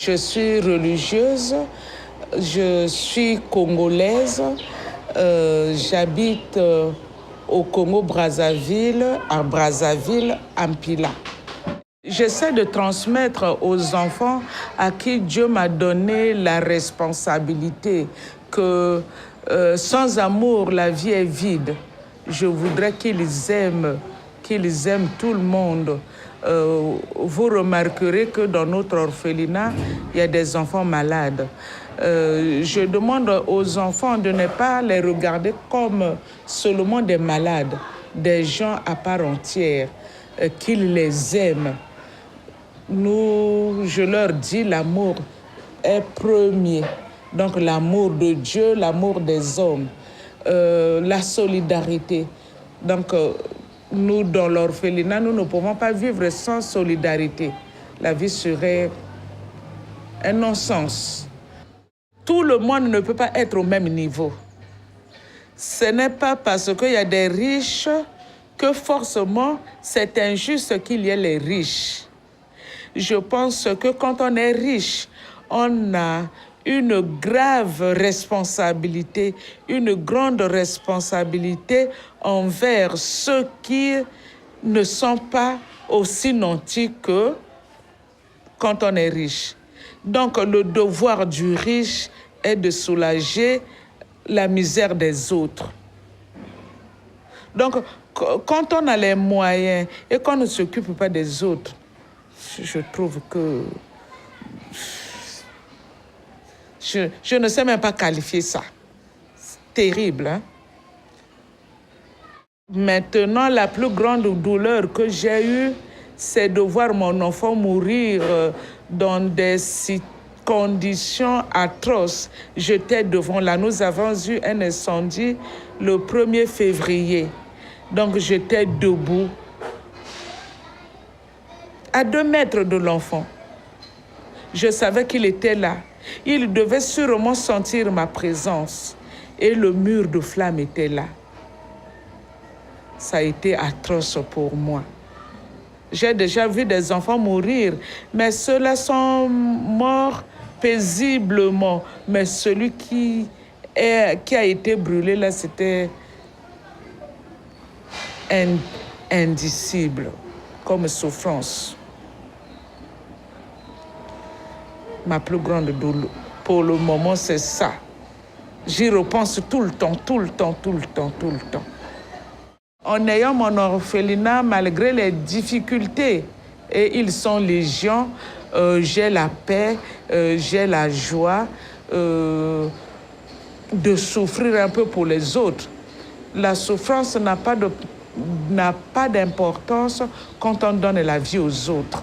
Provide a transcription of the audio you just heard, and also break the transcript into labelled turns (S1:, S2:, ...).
S1: Je suis religieuse, je suis congolaise, j'habite au Congo-Brazzaville, à Brazzaville, en Pila. J'essaie de transmettre aux enfants à qui Dieu m'a donné la responsabilité que sans amour, la vie est vide. Je voudrais qu'ils aiment tout le monde. Vous remarquerez que dans notre orphelinat, il y a des enfants malades. Je demande aux enfants de ne pas les regarder comme seulement des malades, des gens à part entière, qu'ils les aiment. Je leur dis, l'amour est premier. Donc l'amour de Dieu, l'amour des hommes, la solidarité. Donc nous, dans l'orphelinat, nous ne pouvons pas vivre sans solidarité. La vie serait un non-sens. Tout le monde ne peut pas être au même niveau. Ce n'est pas parce qu'il y a des riches que forcément c'est injuste qu'il y ait les riches. Je pense que quand on est riche, on a une grave responsabilité, une grande responsabilité envers ceux qui ne sont pas aussi nantis que quand on est riche. Donc le devoir du riche est de soulager la misère des autres. Donc quand on a les moyens et qu'on ne s'occupe pas des autres, je trouve que je ne sais même pas qualifier ça. C'est terrible, hein? Maintenant, la plus grande douleur que j'ai eue, c'est de voir mon enfant mourir dans des conditions atroces. J'étais devant là. Nous avons eu un incendie le 1er février. Donc, j'étais debout, à 2 mètres de l'enfant. Je savais qu'il était là. Il devait sûrement sentir ma présence. Et le mur de flammes était là. Ça a été atroce pour moi. J'ai déjà vu des enfants mourir, mais ceux-là sont morts paisiblement. Mais celui qui a été brûlé, là, c'était indicible comme souffrance. Ma plus grande douleur, pour le moment, c'est ça. J'y repense tout le temps. En ayant mon orphelinat, malgré les difficultés, et ils sont légion, j'ai la paix, j'ai la joie de souffrir un peu pour les autres. La souffrance n'a pas d'importance quand on donne la vie aux autres.